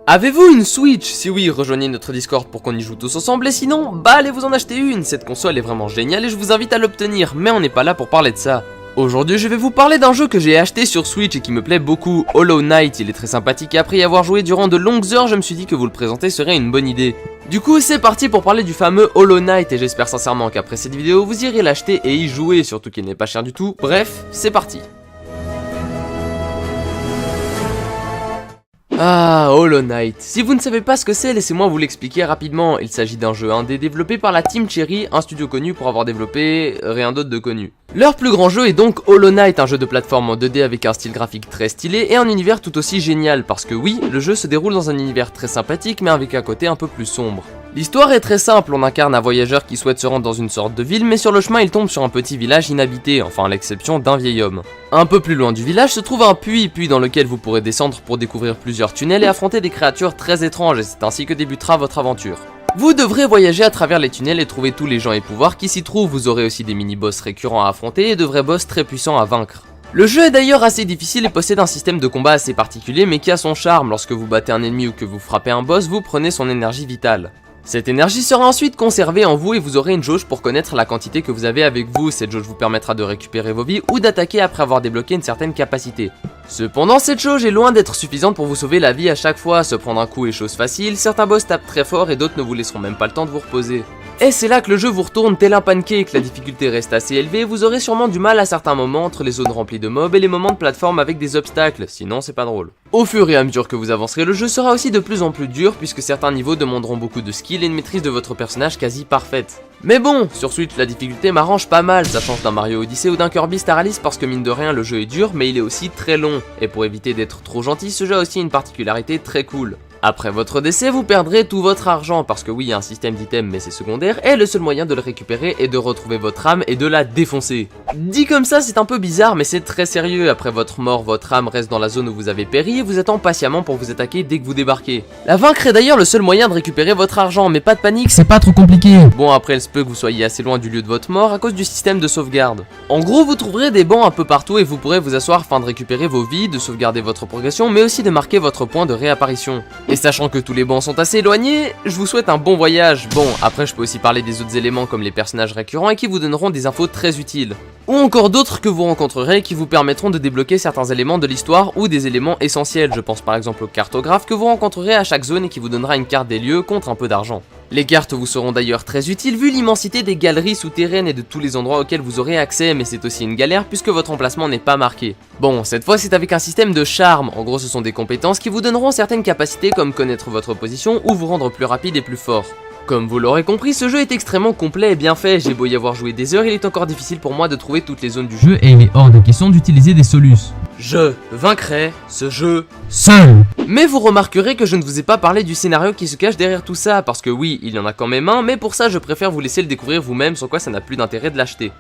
Avez-vous une Switch? Si oui, rejoignez notre Discord pour qu'on y joue tous ensemble, et sinon, bah allez vous en acheter une, cette console est vraiment géniale et je vous invite à l'obtenir, mais on n'est pas là pour parler de ça. Aujourd'hui, je vais vous parler d'un jeu que j'ai acheté sur Switch et qui me plaît beaucoup, Hollow Knight. Il est très sympathique et après y avoir joué durant de longues heures, je me suis dit que vous le présenter serait une bonne idée. Du coup, c'est parti pour parler du fameux Hollow Knight et j'espère sincèrement qu'après cette vidéo, vous irez l'acheter et y jouer, surtout qu'il n'est pas cher du tout. Bref, c'est parti. Ah, Hollow Knight. Si vous ne savez pas ce que c'est, laissez-moi vous l'expliquer rapidement. Il s'agit d'un jeu indé développé par la Team Cherry, un studio connu pour avoir développé rien d'autre de connu. Leur plus grand jeu est donc Hollow Knight, un jeu de plateforme en 2D avec un style graphique très stylé et un univers tout aussi génial, parce que oui, le jeu se déroule dans un univers très sympathique mais avec un côté un peu plus sombre. L'histoire est très simple, on incarne un voyageur qui souhaite se rendre dans une sorte de ville, mais sur le chemin il tombe sur un petit village inhabité, enfin à l'exception d'un vieil homme. Un peu plus loin du village se trouve un puits dans lequel vous pourrez descendre pour découvrir plusieurs tunnels et affronter des créatures très étranges, et c'est ainsi que débutera votre aventure. Vous devrez voyager à travers les tunnels et trouver tous les gens et pouvoirs qui s'y trouvent, vous aurez aussi des mini-boss récurrents à affronter et de vrais boss très puissants à vaincre. Le jeu est d'ailleurs assez difficile et possède un système de combat assez particulier mais qui a son charme. Lorsque vous battez un ennemi ou que vous frappez un boss, vous prenez son énergie vitale. Cette énergie sera ensuite conservée en vous et vous aurez une jauge pour connaître la quantité que vous avez avec vous. Cette jauge vous permettra de récupérer vos vies ou d'attaquer après avoir débloqué une certaine capacité. Cependant, cette jauge est loin d'être suffisante pour vous sauver la vie à chaque fois. Se prendre un coup est chose facile, certains boss tapent très fort et d'autres ne vous laisseront même pas le temps de vous reposer. Et c'est là que le jeu vous retourne tel un pancake, la difficulté reste assez élevée, vous aurez sûrement du mal à certains moments entre les zones remplies de mobs et les moments de plateforme avec des obstacles, sinon c'est pas drôle. Au fur et à mesure que vous avancerez, le jeu sera aussi de plus en plus dur puisque certains niveaux demanderont beaucoup de skill et une maîtrise de votre personnage quasi parfaite. Mais bon, sur Switch la difficulté m'arrange pas mal, ça change d'un Mario Odyssey ou d'un Kirby Star Allies parce que mine de rien le jeu est dur mais il est aussi très long. Et pour éviter d'être trop gentil, ce jeu a aussi une particularité très cool. Après votre décès, vous perdrez tout votre argent, parce que oui, il y a un système d'items mais c'est secondaire, et le seul moyen de le récupérer est de retrouver votre âme et de la défoncer. Dit comme ça, c'est un peu bizarre, mais c'est très sérieux. Après votre mort, votre âme reste dans la zone où vous avez péri et vous attend patiemment pour vous attaquer dès que vous débarquez. La vaincre est d'ailleurs le seul moyen de récupérer votre argent, mais pas de panique, c'est pas trop compliqué. Bon, après, il se peut que vous soyez assez loin du lieu de votre mort à cause du système de sauvegarde. En gros, vous trouverez des bancs un peu partout et vous pourrez vous asseoir afin de récupérer vos vies, de sauvegarder votre progression, mais aussi de marquer votre point de réapparition. Et sachant que tous les bancs sont assez éloignés, je vous souhaite un bon voyage. Bon, après je peux aussi parler des autres éléments comme les personnages récurrents et qui vous donneront des infos très utiles. Ou encore d'autres que vous rencontrerez qui vous permettront de débloquer certains éléments de l'histoire ou des éléments essentiels. Je pense par exemple au cartographe que vous rencontrerez à chaque zone et qui vous donnera une carte des lieux contre un peu d'argent. Les cartes vous seront d'ailleurs très utiles vu l'immensité des galeries souterraines et de tous les endroits auxquels vous aurez accès, mais c'est aussi une galère puisque votre emplacement n'est pas marqué. Bon, cette fois c'est avec un système de charme, en gros ce sont des compétences qui vous donneront certaines capacités comme connaître votre position ou vous rendre plus rapide et plus fort. Comme vous l'aurez compris, ce jeu est extrêmement complet et bien fait, j'ai beau y avoir joué des heures, il est encore difficile pour moi de trouver toutes les zones du jeu et il est hors de question d'utiliser des solus. Je vaincrai ce jeu seul. Mais vous remarquerez que je ne vous ai pas parlé du scénario qui se cache derrière tout ça, parce que oui, il y en a quand même un, mais pour ça je préfère vous laisser le découvrir vous-même, sans quoi ça n'a plus d'intérêt de l'acheter.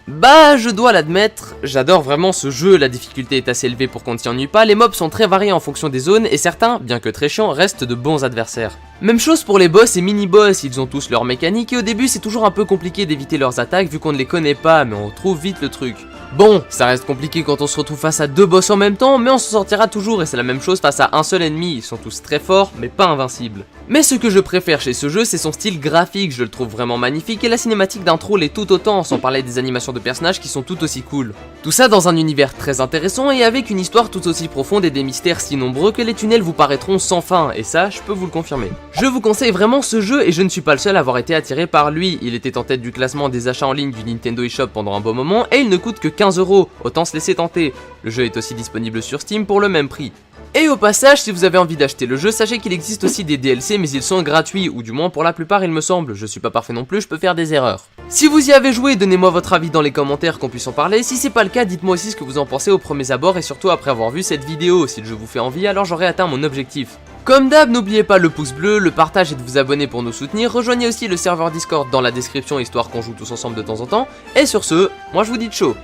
Bah, je dois l'admettre, j'adore vraiment ce jeu, la difficulté est assez élevée pour qu'on ne s'y ennuie pas, les mobs sont très variés en fonction des zones et certains, bien que très chiants, restent de bons adversaires. Même chose pour les boss et mini-boss, ils ont tous leur mécanique et au début c'est toujours un peu compliqué d'éviter leurs attaques vu qu'on ne les connaît pas, mais on trouve vite le truc. Bon, ça reste compliqué quand on se retrouve face à deux boss en même temps, mais on s'en sortira toujours et c'est la même chose face à un seul ennemi, ils sont tous très forts, mais pas invincibles. Mais ce que je préfère chez ce jeu, c'est son style graphique, je le trouve vraiment magnifique et la cinématique d'intro l'est tout autant, sans parler des animations de personnages qui sont tout aussi cool. Tout ça dans un univers très intéressant et avec une histoire tout aussi profonde et des mystères si nombreux que les tunnels vous paraîtront sans fin, et ça, je peux vous le confirmer. Je vous conseille vraiment ce jeu et je ne suis pas le seul à avoir été attiré par lui, il était en tête du classement des achats en ligne du Nintendo eShop pendant un bon moment et il ne coûte que 15 €, autant se laisser tenter. Le jeu est aussi disponible sur Steam pour le même prix. Et au passage, si vous avez envie d'acheter le jeu, sachez qu'il existe aussi des DLC mais ils sont gratuits, ou du moins pour la plupart il me semble, je suis pas parfait non plus, je peux faire des erreurs. Si vous y avez joué, donnez-moi votre avis dans les commentaires qu'on puisse en parler, si c'est pas le cas, dites-moi aussi ce que vous en pensez aux premiers abords et surtout après avoir vu cette vidéo, si le jeu vous fait envie alors j'aurai atteint mon objectif. Comme d'hab, n'oubliez pas le pouce bleu, le partage et de vous abonner pour nous soutenir, rejoignez aussi le serveur Discord dans la description histoire qu'on joue tous ensemble de temps en temps, et sur ce, moi je vous dis ciao.